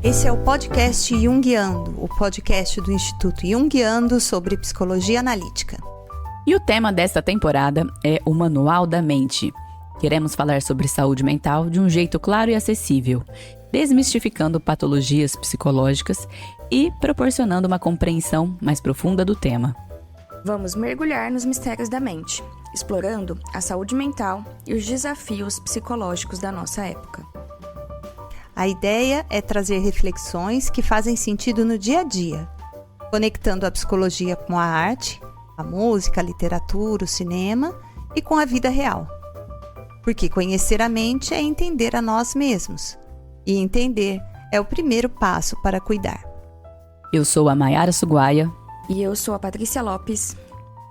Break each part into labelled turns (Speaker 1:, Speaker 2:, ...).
Speaker 1: Esse é o podcast Jungiando, o podcast do Instituto Jungiando sobre psicologia analítica.
Speaker 2: E o tema desta temporada é o Manual da Mente. Queremos falar sobre saúde mental de um jeito claro e acessível, desmistificando patologias psicológicas e proporcionando uma compreensão mais profunda do tema.
Speaker 3: Vamos mergulhar nos mistérios da mente, explorando a saúde mental e os desafios psicológicos da nossa época.
Speaker 1: A ideia é trazer reflexões que fazem sentido no dia a dia, conectando a psicologia com a arte, a música, a literatura, o cinema e com a vida real. Porque conhecer a mente é entender a nós mesmos, e entender é o primeiro passo para cuidar.
Speaker 2: Eu sou a Mayara Suguaia.
Speaker 3: E eu sou a Patrícia Lopes.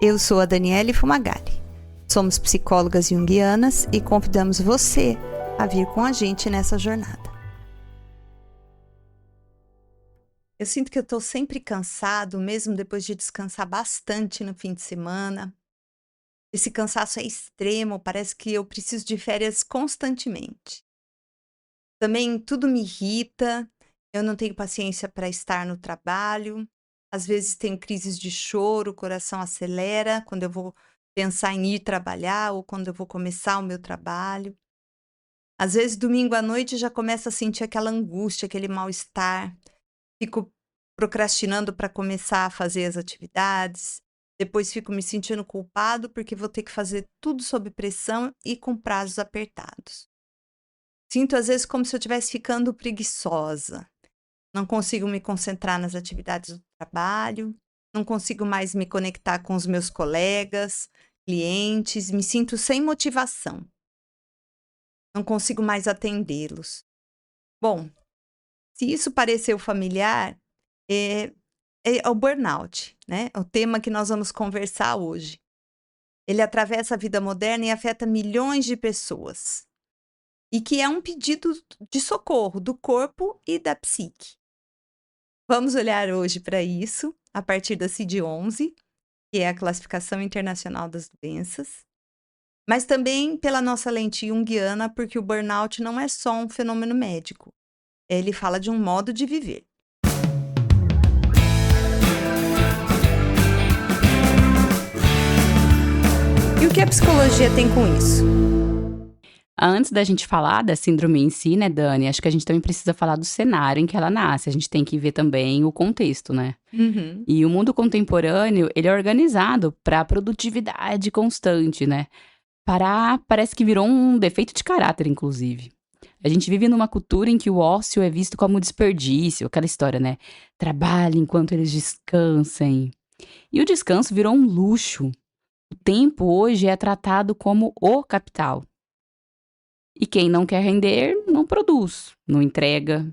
Speaker 1: Eu sou a Daniele Fumagalli. Somos psicólogas junguianas e convidamos você a vir com a gente nessa jornada. Eu sinto que eu estou sempre cansado, mesmo depois de descansar bastante no fim de semana. Esse cansaço é extremo, parece que eu preciso de férias constantemente. Também tudo me irrita, eu não tenho paciência para estar no trabalho. Às vezes tenho crises de choro, o coração acelera quando eu vou pensar em ir trabalhar ou quando eu vou começar o meu trabalho. Às vezes, domingo à noite, já começo a sentir aquela angústia, aquele mal-estar. Fico procrastinando para começar a fazer as atividades. Depois fico me sentindo culpado porque vou ter que fazer tudo sob pressão e com prazos apertados. Sinto às vezes como se eu estivesse ficando preguiçosa. Não consigo me concentrar nas atividades do trabalho. Não consigo mais me conectar com os meus colegas, clientes. Me sinto sem motivação. Não consigo mais atendê-los. Bom, se isso pareceu familiar, é o burnout, né? É o tema que nós vamos conversar hoje. Ele atravessa a vida moderna e afeta milhões de pessoas. E que é um pedido de socorro do corpo e da psique. Vamos olhar hoje para isso a partir da CID-11, que é a Classificação Internacional das Doenças, mas também pela nossa lente junguiana, porque o burnout não é só um fenômeno médico. Ele fala de um modo de viver. E o que a psicologia tem com isso?
Speaker 2: Antes da gente falar da síndrome em si, né, Dani? Acho que a gente também precisa falar do cenário em que ela nasce. A gente tem que ver também o contexto, né?
Speaker 1: Uhum.
Speaker 2: E o mundo contemporâneo, ele é organizado para produtividade constante, né? Parece que virou um defeito de caráter, inclusive. A gente vive numa cultura em que o ócio é visto como desperdício, aquela história, né? Trabalhe enquanto eles descansem. E o descanso virou um luxo. O tempo hoje é tratado como o capital. E quem não quer render, não produz, não entrega,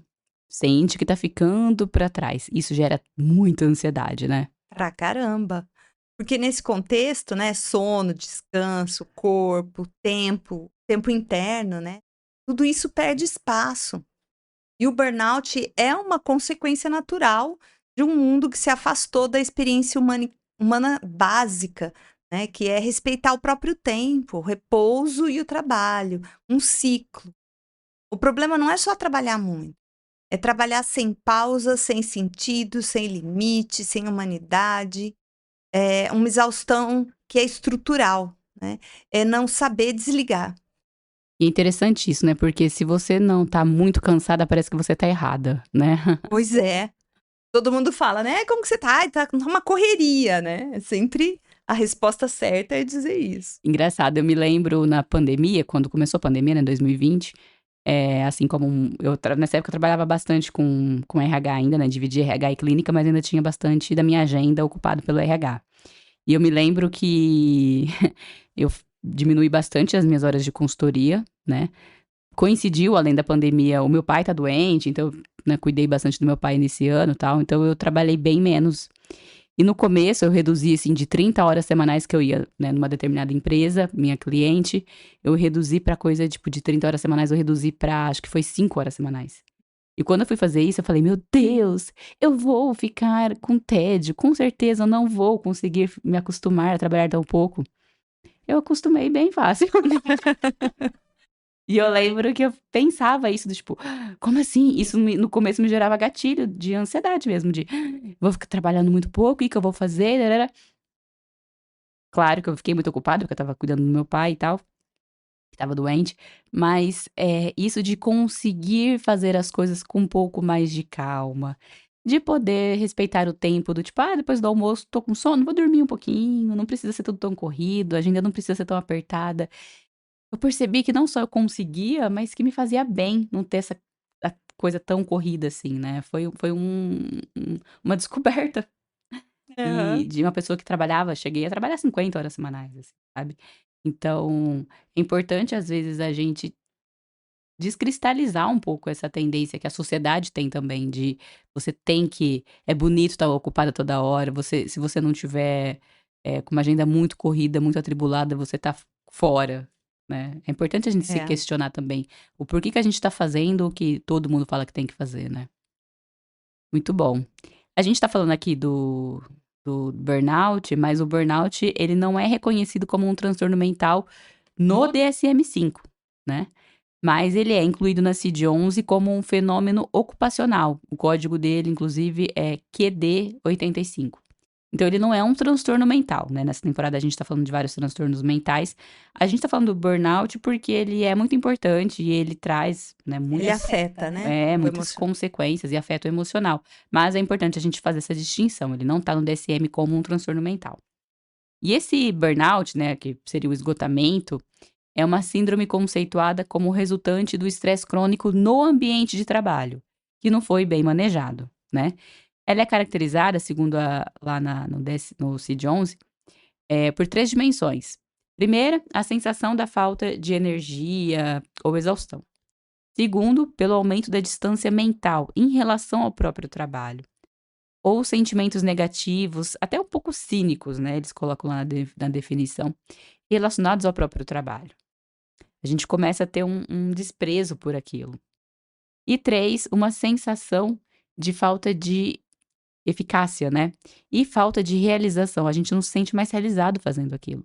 Speaker 2: sente que tá ficando para trás. Isso gera muita ansiedade, né?
Speaker 1: Pra caramba. Porque nesse contexto, né, sono, descanso, corpo, tempo interno, né? Tudo isso perde espaço. E o burnout é uma consequência natural de um mundo que se afastou da experiência humana básica, né? Que é respeitar o próprio tempo, o repouso e o trabalho, um ciclo. O problema não é só trabalhar muito, é trabalhar sem pausa, sem sentido, sem limite, sem humanidade. É uma exaustão que é estrutural, né? É não saber desligar.
Speaker 2: E é interessante isso, né? Porque se você não tá muito cansada, parece que você tá errada, né?
Speaker 1: Pois é. Todo mundo fala, né? Como que você tá? Ai, tá uma correria, né? É sempre a resposta certa é dizer isso.
Speaker 2: Engraçado, eu me lembro na pandemia, quando começou a pandemia, né, em 2020, assim como nessa época eu trabalhava bastante com RH ainda, né? Dividia RH e clínica, mas ainda tinha bastante da minha agenda ocupado pelo RH. E eu me lembro que eu diminui bastante as minhas horas de consultoria, né? Coincidiu, além da pandemia, o meu pai tá doente, então, né, cuidei bastante do meu pai nesse ano e tal, então eu trabalhei bem menos. E no começo eu reduzi, assim, de 30 horas semanais que eu ia, né, numa determinada empresa, minha cliente, eu reduzi pra coisa, tipo, de 30 horas semanais, eu reduzi pra, acho que foi 5 horas semanais. E quando eu fui fazer isso, eu falei, meu Deus, eu vou ficar com tédio, com certeza eu não vou conseguir me acostumar a trabalhar tão pouco. Eu acostumei bem fácil. E eu lembro que eu pensava isso do tipo: "Como assim?". Isso no começo me gerava gatilho de ansiedade mesmo, de: "Vou ficar trabalhando muito pouco, o que que eu vou fazer?". Claro que eu fiquei muito ocupada, porque eu estava cuidando do meu pai e tal, que estava doente, mas, isso de conseguir fazer as coisas com um pouco mais de calma, de poder respeitar o tempo do tipo: "Ah, depois do almoço tô com sono, vou dormir um pouquinho, não precisa ser tudo tão corrido, a agenda não precisa ser tão apertada". Eu percebi que não só eu conseguia, mas que me fazia bem não ter essa a coisa tão corrida assim, né. Foi uma descoberta. E
Speaker 1: Aham.
Speaker 2: de uma pessoa que trabalhava cheguei a trabalhar 50 horas semanais, assim, sabe. Então, é importante às vezes a gente descristalizar um pouco essa tendência que a sociedade tem também de você tem que é bonito estar ocupada toda hora, você se você não tiver, com uma agenda muito corrida, muito atribulada, você tá fora, né. É importante a gente se
Speaker 1: É.
Speaker 2: questionar também o porquê que a gente tá fazendo o que todo mundo fala que tem que fazer, né. Muito bom. A gente tá falando aqui do burnout, mas o burnout ele não é reconhecido como um transtorno mental no DSM-5, né, mas ele é incluído na CID-11 como um fenômeno ocupacional. O código dele inclusive é QD85. Então ele não é um transtorno mental, né, nessa temporada a gente tá falando de vários transtornos mentais. A gente tá falando do burnout porque ele é muito importante e ele traz, né,
Speaker 1: Ele
Speaker 2: muitas
Speaker 1: afeta, né, o
Speaker 2: muitas
Speaker 1: emocional.
Speaker 2: consequências e afeta o emocional. Mas é importante a gente fazer essa distinção, ele não tá no DSM como um transtorno mental. E esse burnout, né, que seria o esgotamento, é uma síndrome conceituada como resultante do estresse crônico no ambiente de trabalho, que não foi bem manejado, né. Ela é caracterizada, segundo a lá na no DS no CID-11, por 3 dimensões. Primeira, a sensação da falta de energia ou exaustão. Segundo, pelo aumento da distância mental em relação ao próprio trabalho. Ou sentimentos negativos, até um pouco cínicos, né, eles colocam lá na definição, relacionados ao próprio trabalho. A gente começa a ter um desprezo por aquilo. E 3, uma sensação de falta de eficácia, né, e falta de realização, a gente não se sente mais realizado fazendo aquilo.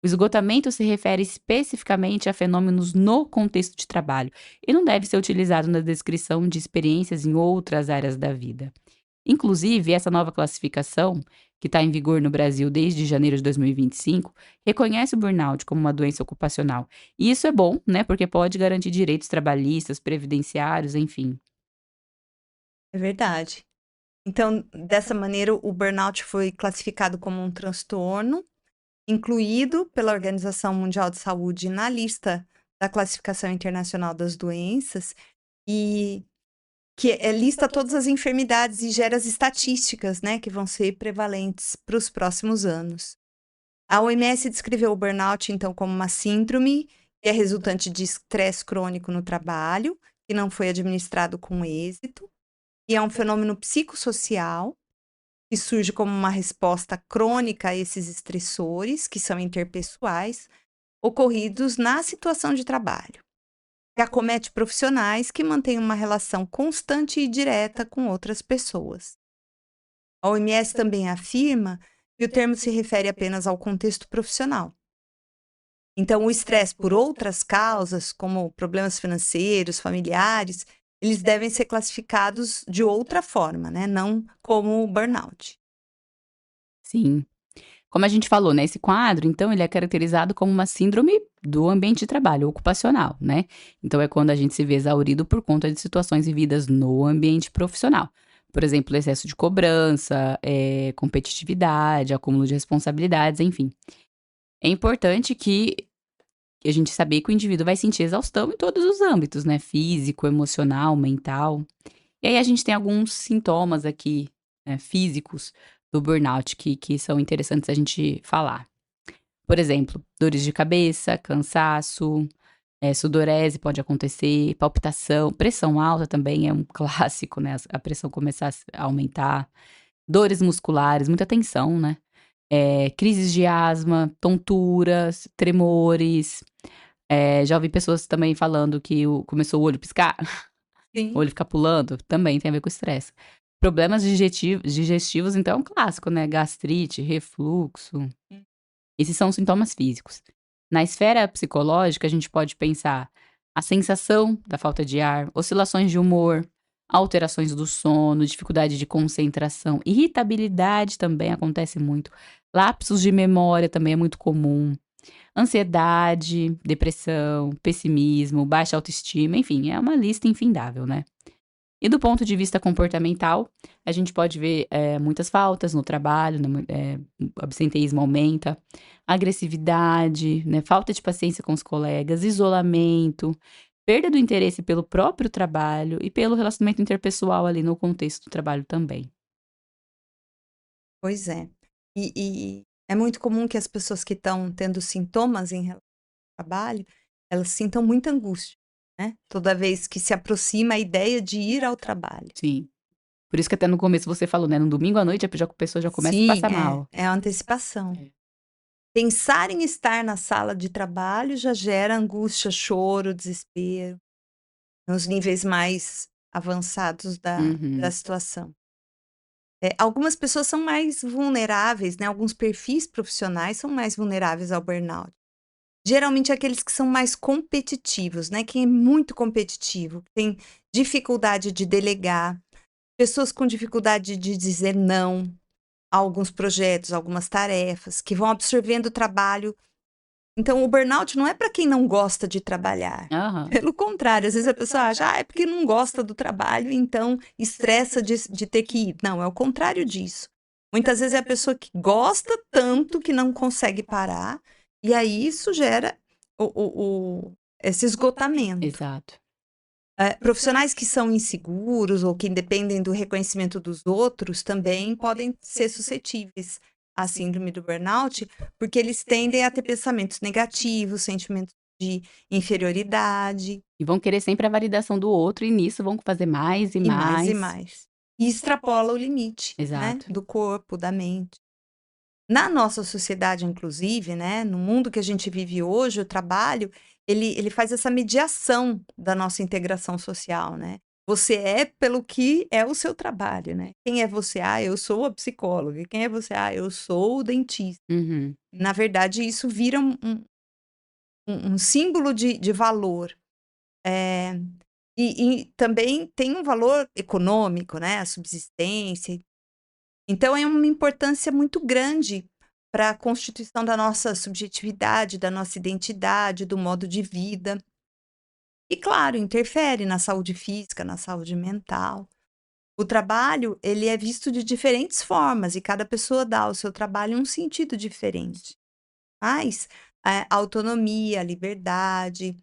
Speaker 2: O esgotamento se refere especificamente a fenômenos no contexto de trabalho e não deve ser utilizado na descrição de experiências em outras áreas da vida. Inclusive, essa nova classificação, que está em vigor no Brasil desde janeiro de 2025, reconhece o burnout como uma doença ocupacional. E isso é bom, né? Porque pode garantir direitos trabalhistas, previdenciários, enfim.
Speaker 1: É verdade. Então, dessa maneira, o burnout foi classificado como um transtorno, incluído pela Organização Mundial de Saúde na lista da Classificação Internacional das Doenças, e que lista todas as enfermidades e gera as estatísticas, né, que vão ser prevalentes para os próximos anos. A OMS descreveu o burnout, então, como uma síndrome que é resultante de estresse crônico no trabalho, que não foi administrado com êxito, e é um fenômeno psicossocial que surge como uma resposta crônica a esses estressores, que são interpessoais, ocorridos na situação de trabalho, que acomete profissionais que mantêm uma relação constante e direta com outras pessoas. A OMS também afirma que o termo se refere apenas ao contexto profissional. Então, o estresse por outras causas, como problemas financeiros, familiares, eles devem ser classificados de outra forma, né? Não como burnout.
Speaker 2: Sim. Como a gente falou, né? Esse quadro, então, ele é caracterizado como uma síndrome do ambiente de trabalho ocupacional, né? Então, é quando a gente se vê exaurido por conta de situações vividas no ambiente profissional. Por exemplo, excesso de cobrança, competitividade, acúmulo de responsabilidades, enfim. É importante que a gente saber que o indivíduo vai sentir exaustão em todos os âmbitos, né? Físico, emocional, mental. E aí a gente tem alguns sintomas aqui, né, físicos do burnout que são interessantes a gente falar. Por exemplo, dores de cabeça, cansaço, sudorese pode acontecer, palpitação, pressão alta também é um clássico, né? A pressão começar a aumentar, dores musculares, muita tensão, né? Crises de asma, tonturas, tremores. Já ouvi pessoas também falando que começou o olho piscar, o
Speaker 1: Sim.
Speaker 2: olho ficar pulando, também tem a ver com estresse. Problemas digestivos, então é um clássico, né, gastrite, refluxo, esses são sintomas físicos. Na esfera psicológica, a gente pode pensar A sensação da falta de ar, oscilações de humor, alterações do sono, dificuldade de concentração, irritabilidade também acontece muito, lapsos de memória também é muito comum, ansiedade, depressão, pessimismo, baixa autoestima, enfim, é uma lista infindável, né? E do ponto de vista comportamental, a gente pode ver muitas faltas no trabalho, né, absenteísmo aumenta, agressividade, né, falta de paciência com os colegas, isolamento, perda do interesse pelo próprio trabalho e pelo relacionamento interpessoal ali no contexto do trabalho também.
Speaker 1: Pois é. E é muito comum que as pessoas que estão tendo sintomas em relação ao trabalho, elas sintam muita angústia, né, toda vez que se aproxima a ideia de ir ao trabalho.
Speaker 2: Sim. Por isso que até no começo você falou, né, no domingo à noite a pessoa já começa a
Speaker 1: Sim,
Speaker 2: passar mal.
Speaker 1: é a antecipação.
Speaker 2: É.
Speaker 1: Pensar em estar na sala de trabalho já gera angústia, choro, desespero, nos níveis mais avançados da
Speaker 2: Uhum.
Speaker 1: situação. Algumas pessoas são mais vulneráveis, né, alguns perfis profissionais são mais vulneráveis ao burnout. Geralmente aqueles que são mais competitivos, né, quem é muito competitivo, tem dificuldade de delegar, pessoas com dificuldade de dizer não a alguns projetos, algumas tarefas, que vão absorvendo o trabalho. Então o burnout não é para quem não gosta de trabalhar.
Speaker 2: Aham.
Speaker 1: Pelo contrário, às vezes a pessoa acha, é porque não gosta do trabalho, então estressa de ter que ir. Não, é o contrário disso. Muitas vezes é a pessoa que gosta tanto que não consegue parar, e aí isso gera esse esgotamento.
Speaker 2: Exato.
Speaker 1: Profissionais que são inseguros ou que dependem do reconhecimento dos outros também podem ser suscetíveis à síndrome do burnout, porque eles tendem a ter pensamentos negativos, sentimentos de inferioridade
Speaker 2: E vão querer sempre a validação do outro e nisso vão fazer mais e
Speaker 1: e mais e
Speaker 2: mais.
Speaker 1: mais. E extrapola o limite, né,
Speaker 2: Exato.
Speaker 1: do corpo, da mente. Na nossa sociedade, inclusive, né, no mundo que a gente vive hoje, o trabalho, ele faz essa mediação da nossa integração social, né. Você é pelo que é o seu trabalho, né. Quem é você? "Ah, eu sou a psicóloga". E quem é você? "Ah, eu sou o dentista".
Speaker 2: Uhum.
Speaker 1: Na verdade, isso vira um símbolo de valor. Eh, e também tem um valor econômico, né, a subsistência. Então é uma importância muito grande para a constituição da nossa subjetividade, da nossa identidade, do modo de vida. E claro, interfere na saúde física, na saúde mental. O trabalho, ele é visto de diferentes formas e cada pessoa dá ao seu trabalho um sentido diferente. Mas a autonomia, a liberdade,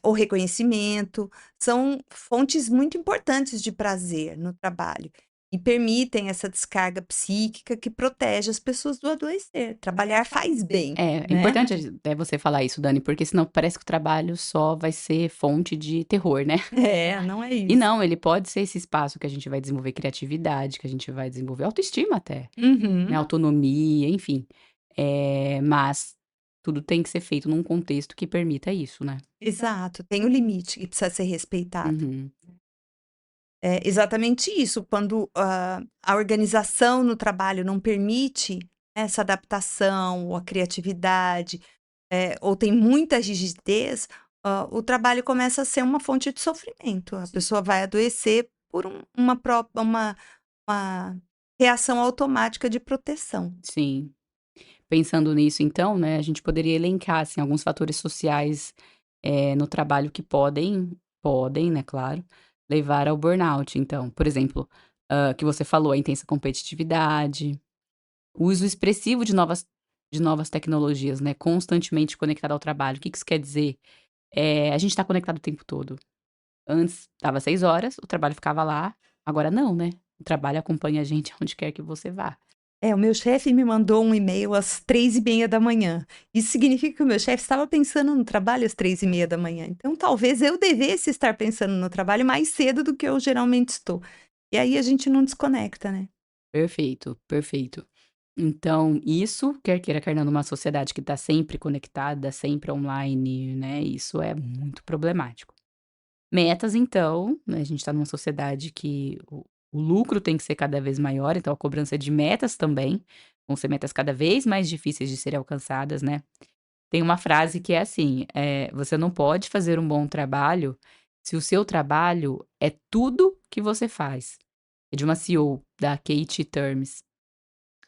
Speaker 1: o reconhecimento são fontes muito importantes de prazer no trabalho e permitem essa descarga psíquica que protege as pessoas do adoecer. Trabalhar faz bem,
Speaker 2: É
Speaker 1: né?
Speaker 2: importante você falar isso, Dani, porque senão parece que o trabalho só vai ser fonte de terror, né.
Speaker 1: É, não é
Speaker 2: E
Speaker 1: isso.
Speaker 2: não, ele pode ser esse espaço que a gente vai desenvolver criatividade, que a gente vai desenvolver autoestima até, né,
Speaker 1: Uhum,
Speaker 2: autonomia, enfim. Mas tudo tem que ser feito num contexto que permita isso, né.
Speaker 1: exato, tem um limite que precisa ser respeitado.
Speaker 2: Uhum.
Speaker 1: É exatamente isso, quando a organização no trabalho não permite essa adaptação ou a criatividade, ou tem muita rigidez, o trabalho começa a ser uma fonte de sofrimento. A pessoa vai adoecer por uma reação automática de proteção.
Speaker 2: Sim. Pensando nisso então, né, a gente poderia elencar, assim, alguns fatores sociais, no trabalho que podem, né, claro, levar ao burnout. Então, por exemplo, que você falou, a intensa competitividade, o uso expressivo de novas tecnologias, né, constantemente conectado ao trabalho. O que que isso quer dizer? A gente está conectado o tempo todo. Antes dava 6 horas, o trabalho ficava lá, agora não, né, o trabalho acompanha a gente onde quer que você vá.
Speaker 1: O meu chefe me mandou um e-mail às 3:30 da manhã. Isso significa que o meu chefe estava pensando no trabalho às 3:30 da manhã. Então, talvez eu devesse estar pensando no trabalho mais cedo do que eu geralmente estou. E aí a gente não desconecta, né?
Speaker 2: Perfeito, perfeito. Então, isso, quer queira, quer não, numa sociedade que está sempre conectada, sempre online, né, isso é muito problemático. Metas, então, né, a gente está numa sociedade que o lucro tem que ser cada vez maior, então a cobrança de metas também vão ser metas cada vez mais difíceis de serem alcançadas, né. Tem uma frase que é assim: você não pode fazer um bom trabalho se o seu trabalho é tudo que você faz. É de uma CEO, da Kate Termes.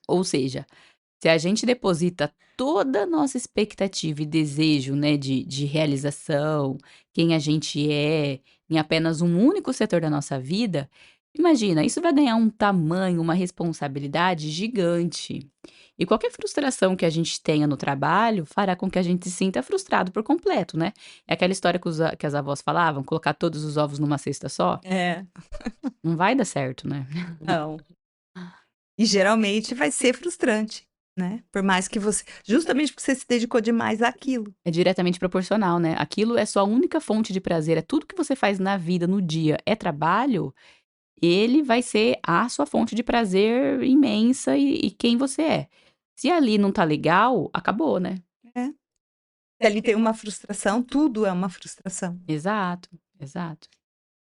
Speaker 2: Ou seja, se a gente deposita toda a nossa expectativa e desejo, né, de realização, quem a gente é, em apenas um único setor da nossa vida, imagina, isso vai ganhar um tamanho, uma responsabilidade gigante. E qualquer frustração que a gente tenha no trabalho fará com que a gente se sinta frustrado por completo, né? É aquela história que as avós falavam, colocar todos os ovos numa cesta só.
Speaker 1: É,
Speaker 2: Não vai dar certo, né?
Speaker 1: não. E geralmente vai ser frustrante, né? Por mais que você justamente porque você se dedicou demais àquilo.
Speaker 2: É diretamente proporcional, né? Aquilo é sua única fonte de prazer, é tudo que você faz na vida, no dia, é trabalho, ele vai ser a sua fonte de prazer imensa e quem você é. Se ali não tá legal, acabou, né?
Speaker 1: É. Se ali tem uma frustração, tudo é uma frustração.
Speaker 2: Exato, exato.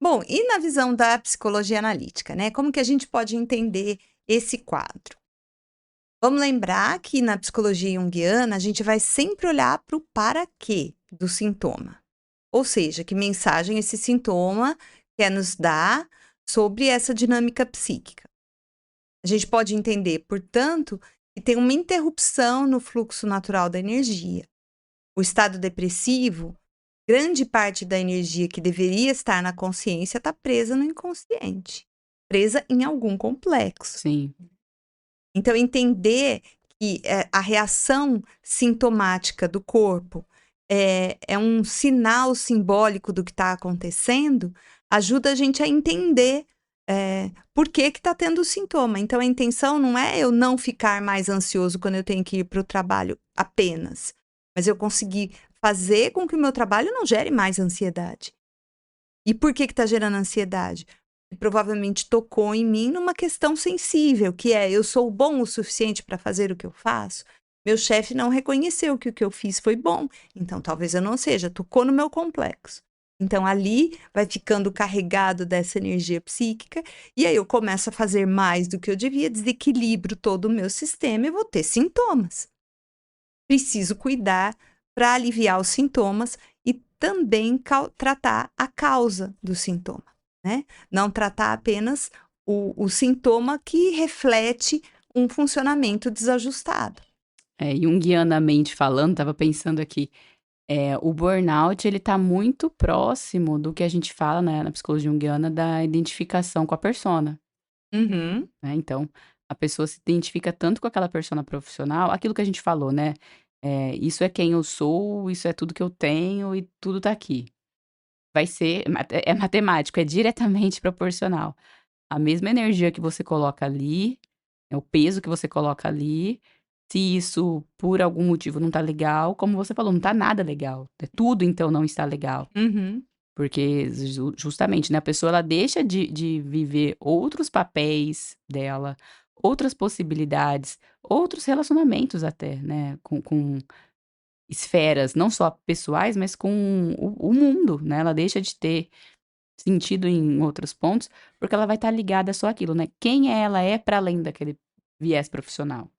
Speaker 1: Bom, e na visão da psicologia analítica, né? Como que a gente pode entender esse quadro? Vamos lembrar que na psicologia junguiana a gente vai sempre olhar para o para quê do sintoma. Ou seja, que mensagem esse sintoma quer nos dar sobre essa dinâmica psíquica. A gente pode entender, portanto, que tem uma interrupção no fluxo natural da energia. O estado depressivo, grande parte da energia que deveria estar na consciência está presa no inconsciente, presa em algum complexo.
Speaker 2: Sim.
Speaker 1: Então, entender que a reação sintomática do corpo é um sinal simbólico do que está acontecendo, ajuda a gente a entender por que está tendo o sintoma. Então, a intenção não é eu não ficar mais ansioso quando eu tenho que ir para o trabalho apenas, mas eu conseguir fazer com que o meu trabalho não gere mais ansiedade. E por que está gerando ansiedade? Provavelmente tocou em mim numa questão sensível, que é: eu sou bom o suficiente para fazer o que eu faço? Meu chefe não reconheceu que o que eu fiz foi bom, então talvez eu não seja, tocou no meu complexo. Então ali vai ficando carregado dessa energia psíquica, e aí eu começo a fazer mais do que eu devia, desequilibro todo o meu sistema e vou ter sintomas. Preciso cuidar para aliviar os sintomas e também tratar a causa do sintoma. Né? Não tratar apenas o sintoma que reflete um funcionamento desajustado.
Speaker 2: Junguianamente falando, estava pensando aqui, o burnout ele tá muito próximo do que a gente fala, né, na psicologia junguiana da identificação com a persona,
Speaker 1: Uhum.
Speaker 2: né? Então, a pessoa se identifica tanto com aquela persona profissional, aquilo que a gente falou, né? Isso é quem eu sou, isso é tudo que eu tenho e tudo tá aqui. Vai ser, é matemático, é diretamente proporcional. A mesma energia que você coloca ali, o peso que você coloca ali, se isso por algum motivo não tá legal, como você falou, não tá nada legal. Tudo então não está legal.
Speaker 1: Uhum.
Speaker 2: Porque justamente, né, a pessoa ela deixa de viver outros papéis dela, outras possibilidades, outros relacionamentos até, né, com esferas não só pessoais, mas com o mundo, né, ela deixa de ter sentido em outros pontos, porque ela vai estar ligada só àquilo, né. Quem ela é para além daquele viés profissional.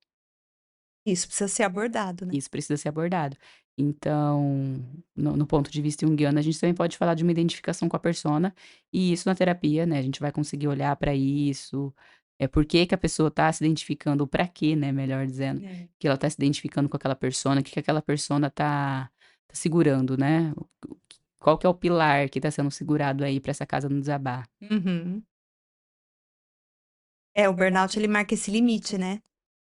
Speaker 1: Isso precisa ser abordado, né?
Speaker 2: Isso precisa ser abordado. Então, no ponto de vista junguiano, a gente também pode falar de uma identificação com a persona, e isso na terapia, né, a gente vai conseguir olhar para isso, por que que a pessoa tá se identificando, ou pra quê, né, melhor dizendo,
Speaker 1: É.
Speaker 2: que ela tá se identificando com aquela persona, o que que aquela persona tá segurando, né, qual que é o pilar que tá sendo segurado aí pra essa casa não desabar.
Speaker 1: Uhum. O burnout ele marca esse limite, né?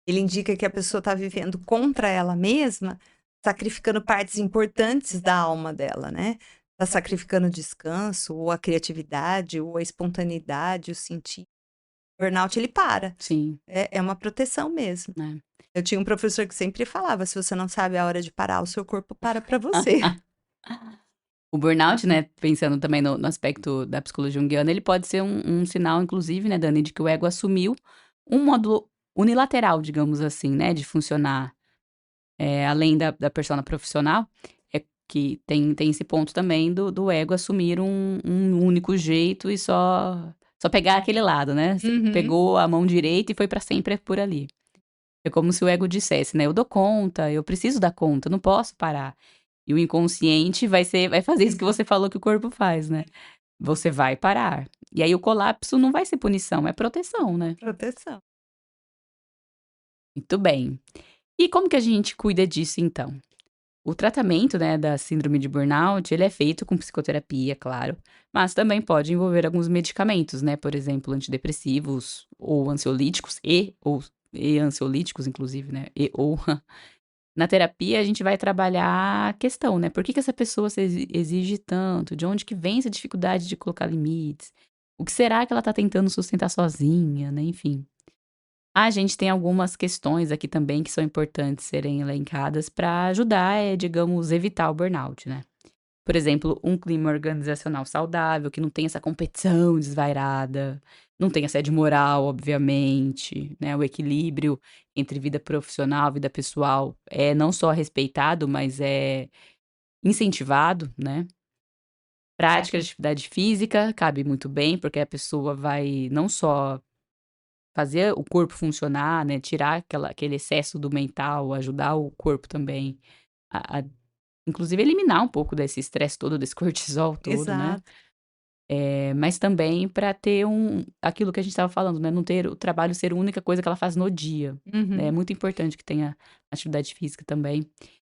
Speaker 1: Ele indica que a pessoa está vivendo contra ela mesma, sacrificando partes importantes da alma dela, né? Está sacrificando o descanso, ou a criatividade, ou a espontaneidade, o sentir. O burnout, ele para.
Speaker 2: Sim,
Speaker 1: É uma proteção mesmo.
Speaker 2: né.
Speaker 1: Eu tinha um professor que sempre falava: se você não sabe a hora de parar, o seu corpo para você.
Speaker 2: O burnout, né, pensando também no aspecto da psicologia junguiana, ele pode ser um sinal, inclusive, né, Dani, de que o ego assumiu um módulo unilateral, digamos assim, né, de funcionar, além da persona profissional, é que tem esse ponto também do ego assumir um único jeito e só pegar aquele lado, né, você
Speaker 1: Uhum.
Speaker 2: pegou a mão direita e foi para sempre por ali. É como se o ego dissesse, né? Eu dou conta, eu preciso dar conta, não posso parar. E o inconsciente vai fazer isso que você falou que o corpo faz, né? Você vai parar. E aí o colapso não vai ser punição, é proteção, né?
Speaker 1: Proteção.
Speaker 2: Muito bem. E como que a gente cuida disso, então? O tratamento, né, da síndrome de burnout, ele é feito com psicoterapia, claro, mas também pode envolver alguns medicamentos, né? Por exemplo, antidepressivos ou ansiolíticos e ansiolíticos, inclusive, né? E ou na terapia a gente vai trabalhar a questão, né? Por que que essa pessoa se exige tanto? De onde que vem essa dificuldade de colocar limites? O que será que ela tá tentando sustentar sozinha, né? Enfim. A gente tem algumas questões aqui também que são importantes serem elencadas para ajudar, digamos, evitar o burnout, né? Por exemplo, um clima organizacional saudável, que não tem essa competição desvairada, não tem assédio moral, obviamente, né? O equilíbrio entre vida profissional e vida pessoal é não só respeitado, mas é incentivado, né? Prática de atividade física cabe muito bem, porque a pessoa vai não só fazer o corpo funcionar, né, tirar aquele excesso do mental, ajudar o corpo também a inclusive eliminar um pouco desse estresse todo, desse cortisol todo, né.
Speaker 1: Exato.
Speaker 2: Mas também para ter aquilo que a gente estava falando, né, não ter o trabalho ser a única coisa que ela faz no dia, né, é
Speaker 1: Uhum.
Speaker 2: muito importante que tenha atividade física também.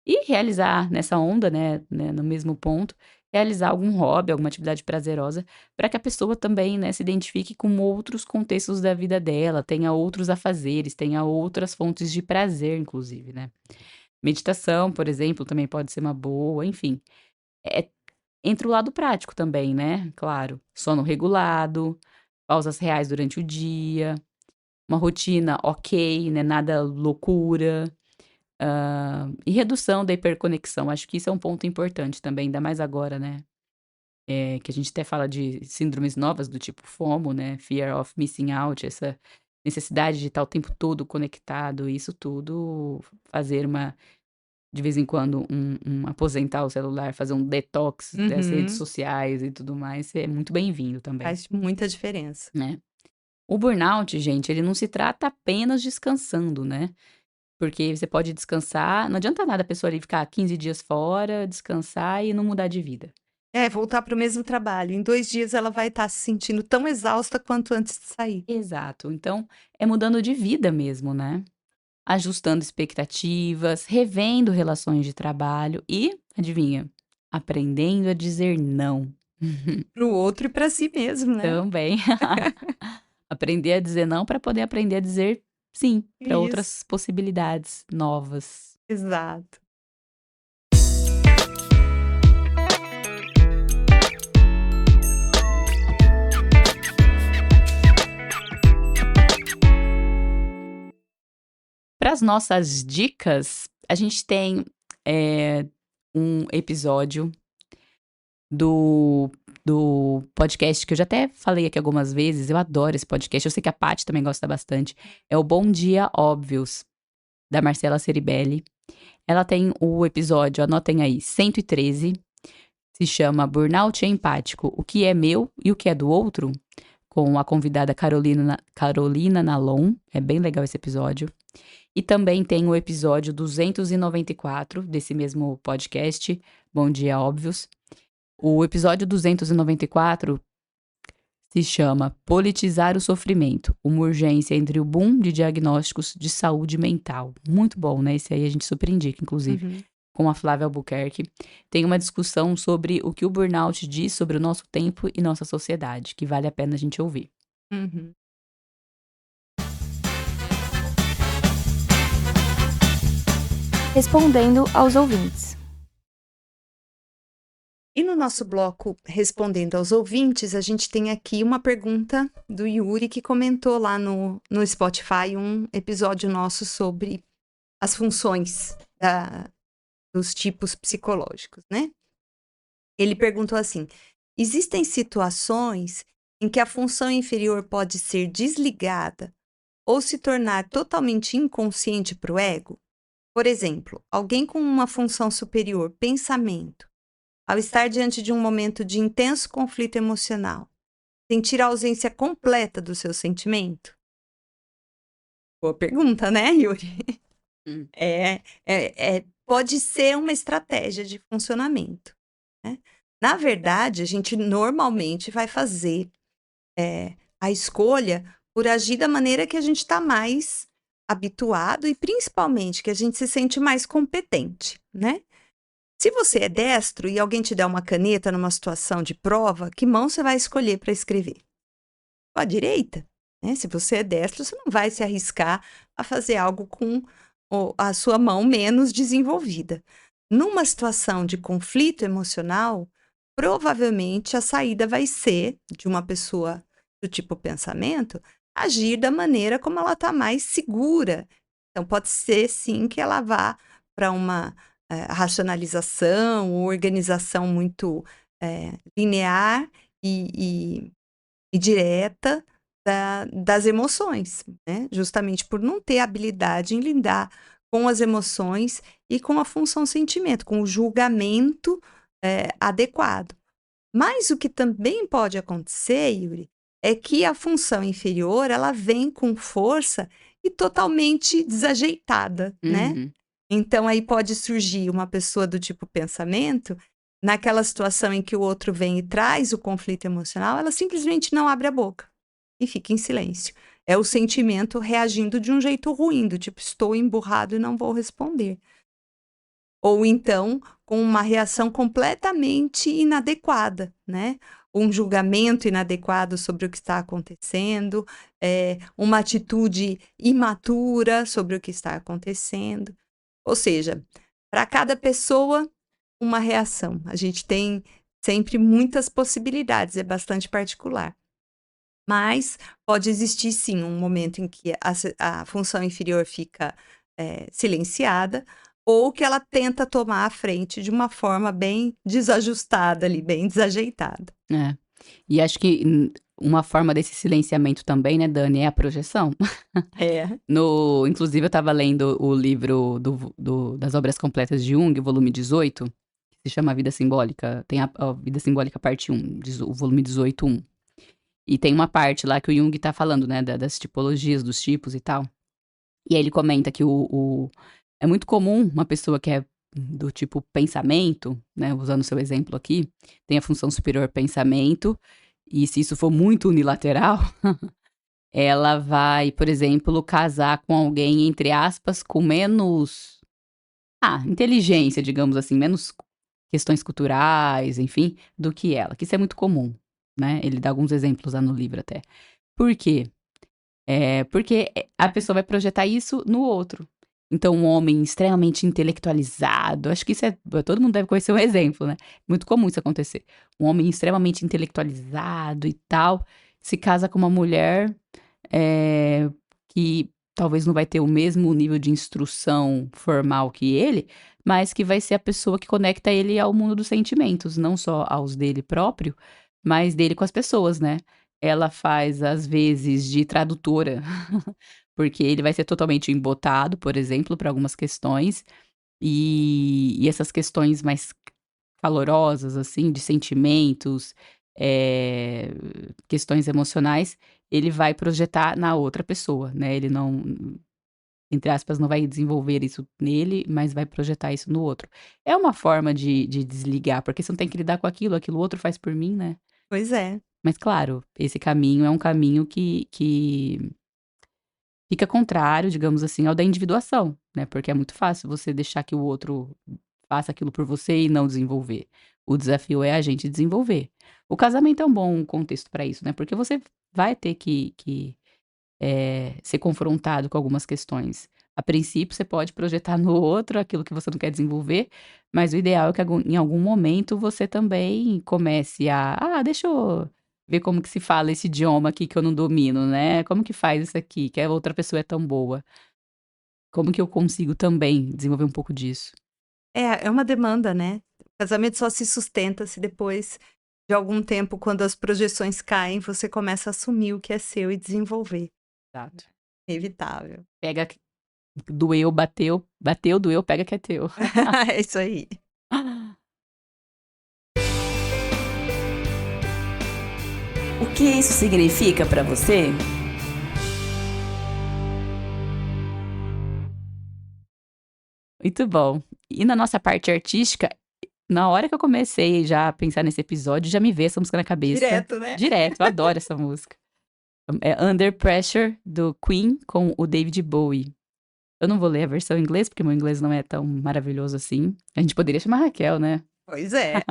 Speaker 2: E realizar nessa onda, né, no mesmo ponto, realizar algum hobby, alguma atividade prazerosa, para que a pessoa também, né, se identifique com outros contextos da vida dela, tenha outros afazeres, tenha outras fontes de prazer, inclusive, né. Meditação, por exemplo, também pode ser uma boa, enfim. É Entra o lado prático também, né, claro. Sono regulado, pausas reais durante o dia, uma rotina ok, né, nada loucura. E redução da hiperconexão, acho que isso é um ponto importante também, ainda mais agora, né, que a gente até fala de síndromes novas do tipo FOMO, né, Fear of Missing Out, essa necessidade de estar o tempo todo conectado, isso tudo fazer de vez em quando, aposentar o celular, fazer um detox das redes
Speaker 1: Uhum.
Speaker 2: sociais e tudo mais, é muito bem-vindo também,
Speaker 1: Faz muita diferença.
Speaker 2: né. O burnout, gente, ele não se trata apenas descansando, né. Porque você pode descansar, não adianta nada a pessoa ali ficar 15 dias fora, descansar e não mudar de vida.
Speaker 1: É, voltar para o mesmo trabalho. Em 2 dias ela vai estar se sentindo tão exausta quanto antes de sair.
Speaker 2: Exato, então é mudando de vida mesmo, né. Ajustando expectativas, revendo relações de trabalho e, adivinha, aprendendo a dizer não.
Speaker 1: Para o outro e para si mesmo, né.
Speaker 2: Também. Aprender a dizer não para poder aprender a dizer sim para
Speaker 1: Isso,
Speaker 2: outras possibilidades novas.
Speaker 1: exato.
Speaker 2: Para as nossas dicas, a gente tem, um episódio do podcast que eu já até falei aqui algumas vezes, eu adoro esse podcast, eu sei que a Paty também gosta bastante, é o Bom Dia Óbvios, da Marcela Ceribelli. Ela tem o episódio, anotem aí, 113, se chama Burnout Empático, o que é meu e o que é do outro, com a convidada Carolina Nalon, é bem legal esse episódio. E também tem o episódio 294 desse mesmo podcast, Bom Dia Óbvios. O episódio 294 se chama Politizar o Sofrimento, uma urgência entre o boom de diagnósticos de saúde mental. Muito bom, né? Esse aí a gente super indica, inclusive,
Speaker 1: Uhum,
Speaker 2: com a Flávia Albuquerque. Tem uma discussão sobre o que o burnout diz sobre o nosso tempo e nossa sociedade, que vale a pena a gente ouvir.
Speaker 1: uhum.
Speaker 3: Respondendo aos ouvintes.
Speaker 1: E no nosso bloco Respondendo aos Ouvintes, a gente tem aqui uma pergunta do Yuri, que comentou lá no Spotify um episódio nosso sobre as funções dos tipos psicológicos, né? Ele perguntou assim: existem situações em que a função inferior pode ser desligada ou se tornar totalmente inconsciente para o ego? Por exemplo, alguém com uma função superior, pensamento, ao estar diante de um momento de intenso conflito emocional, sentir a ausência completa do seu sentimento? Boa pergunta, né, Yuri?
Speaker 2: Hum.
Speaker 1: Pode ser uma estratégia de funcionamento, né. Na verdade, a gente normalmente vai fazer, a escolha por agir da maneira que a gente está mais habituado e principalmente que a gente se sente mais competente, né. Se você é destro e alguém te der uma caneta numa situação de prova, que mão você vai escolher para escrever? Com a direita, né, se você é destro, você não vai se arriscar a fazer algo com a sua mão menos desenvolvida. Numa situação de conflito emocional, provavelmente a saída vai ser, de uma pessoa do tipo pensamento, agir da maneira como ela está mais segura. Então pode ser sim que ela vá para uma, racionalização ou organização muito, linear e direta das emoções, né, justamente por não ter habilidade em lidar com as emoções e com a função sentimento, com o julgamento, adequado. Mas o que também pode acontecer, Yuri, é que a função inferior, ela vem com força e totalmente desajeitada, né.
Speaker 2: Uhum.
Speaker 1: Então aí pode surgir uma pessoa do tipo pensamento, naquela situação em que o outro vem e traz o conflito emocional, ela simplesmente não abre a boca e fica em silêncio. É o sentimento reagindo de um jeito ruim, do tipo: "Estou emburrado e não vou responder". Ou então, com uma reação completamente inadequada, né. Um julgamento inadequado sobre o que está acontecendo, uma atitude imatura sobre o que está acontecendo. Ou seja, para cada pessoa, uma reação. A gente tem sempre muitas possibilidades, é bastante particular. Mas pode existir sim um momento em que a função inferior fica, silenciada, ou que ela tenta tomar a frente de uma forma bem desajustada ali, bem desajeitada.
Speaker 2: É. E acho que uma forma desse silenciamento também, né, Dani, é a projeção.
Speaker 1: É.
Speaker 2: Inclusive eu estava lendo o livro das obras completas de Jung, o volume 18, que se chama Vida Simbólica, tem a Vida Simbólica parte 1, o volume 18, 1. E tem uma parte lá que o Jung tá falando, né, das tipologias, dos tipos e tal. E aí ele comenta que é muito comum uma pessoa que é do tipo pensamento, né, usando o seu exemplo aqui, tem a função superior pensamento, e se isso for muito unilateral, ela vai, por exemplo, casar com alguém, entre aspas, com menos, inteligência, digamos assim, menos questões culturais, enfim, do que ela, que isso é muito comum, né, ele dá alguns exemplos lá no livro até. Por quê? Porque a pessoa vai projetar isso no outro. Então, um homem extremamente intelectualizado, acho que isso todo mundo deve conhecer um exemplo, né, muito comum isso acontecer. Um homem extremamente intelectualizado e tal, se casa com uma mulher, que talvez não vai ter o mesmo nível de instrução formal que ele, mas que vai ser a pessoa que conecta ele ao mundo dos sentimentos, não só aos dele próprio, mas dele com as pessoas, né. Ela faz, às vezes, de tradutora, porque ele vai ser totalmente embotado, por exemplo, para algumas questões, e essas questões mais calorosas, assim, de sentimentos, eh, questões emocionais, ele vai projetar na outra pessoa, né, ele não, entre aspas, "não vai desenvolver isso nele", mas vai projetar isso no outro. É uma forma de desligar, porque você não tem que lidar com aquilo o outro faz por mim, né.
Speaker 1: Pois é.
Speaker 2: Mas claro, esse caminho é um caminho que fica contrário, digamos assim, ao da individuação, né, porque é muito fácil você deixar que o outro faça aquilo por você e não desenvolver. O desafio é a gente desenvolver. O casamento é um bom contexto para isso, né, porque você vai ter que ser confrontado com algumas questões. A princípio, você pode projetar no outro aquilo que você não quer desenvolver, mas o ideal é que em algum momento você também comece deixa eu ver como que se fala esse idioma aqui que eu não domino, né, como que faz isso aqui, que a outra pessoa é tão boa. Como que eu consigo também desenvolver um pouco disso?
Speaker 1: É uma demanda, né. O casamento só se sustenta se depois de algum tempo, quando as projeções caem, você começa a assumir o que é seu e desenvolver.
Speaker 2: Exato.
Speaker 1: Inevitável.
Speaker 2: Pega doeu, bateu, bateu, doeu, pega que é teu.
Speaker 1: É isso aí.
Speaker 4: O que isso significa para você?
Speaker 2: Muito bom. E na nossa parte artística, na hora que eu comecei já a pensar nesse episódio, já me veio essa música na cabeça.
Speaker 1: Direto, né?
Speaker 2: Direto, eu adoro essa música. É Under Pressure, do Queen, com o David Bowie. Eu não vou ler a versão em inglês, porque meu inglês não é tão maravilhoso assim. A gente poderia chamar a Raquel, né?
Speaker 1: Pois é.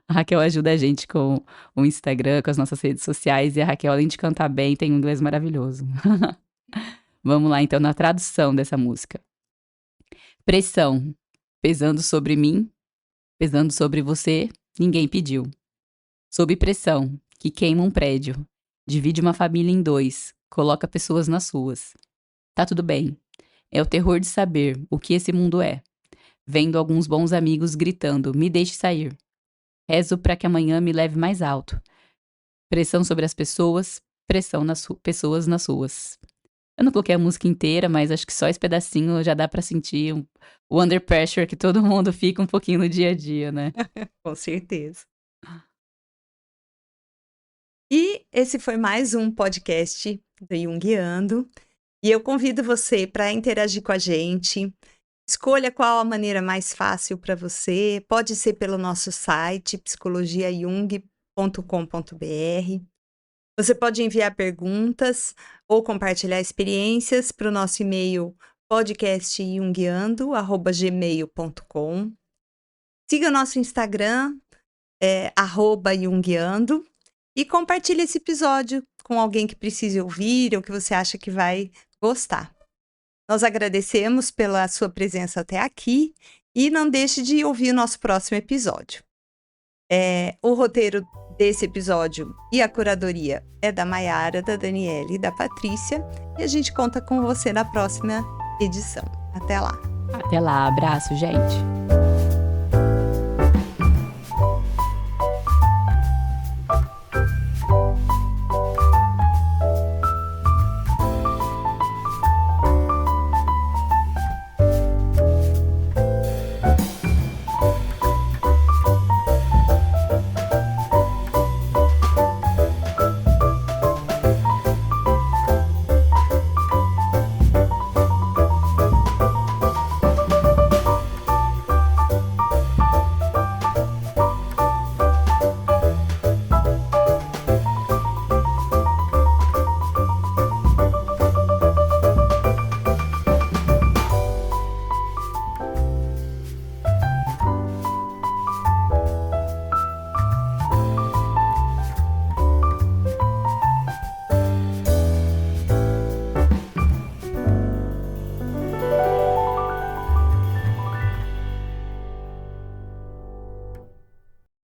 Speaker 2: A Raquel ajuda a gente com o Instagram, com as nossas redes sociais. E a Raquel, além de cantar bem, tem um inglês maravilhoso. Vamos lá, então, na tradução dessa música. Pressão, pesando sobre mim, pesando sobre você, ninguém pediu. Sob pressão, que queima um prédio, divide uma família em dois, coloca pessoas nas ruas. Tá tudo bem. É o terror de saber o que esse mundo é. Vendo alguns bons amigos gritando, me deixe sair. Rezo para que amanhã me leve mais alto. Pressão sobre as pessoas, pressão nas pessoas nas ruas. Eu não coloquei a música inteira, mas acho que só esse pedacinho já dá pra sentir o under pressure que todo mundo fica um pouquinho no dia a dia, né?
Speaker 1: Com certeza. E esse foi mais um podcast do Jungiando. E eu convido você para interagir com a gente. Escolha qual a maneira mais fácil para você. Pode ser pelo nosso site, psicologiajung.com.br. Você pode enviar perguntas ou compartilhar experiências para o nosso e-mail podcastjungiando@gmail.com. Siga nosso Instagram, @jungiando, e compartilhe esse episódio com alguém que precise ouvir ou que você acha que vai gostar. Nós agradecemos pela sua presença até aqui e não deixe de ouvir o nosso próximo episódio. O roteiro desse episódio e a curadoria é da Maiara, da Daniele e da Patrícia, e a gente conta com você na próxima edição. Até lá!
Speaker 2: Até lá, abraço, gente!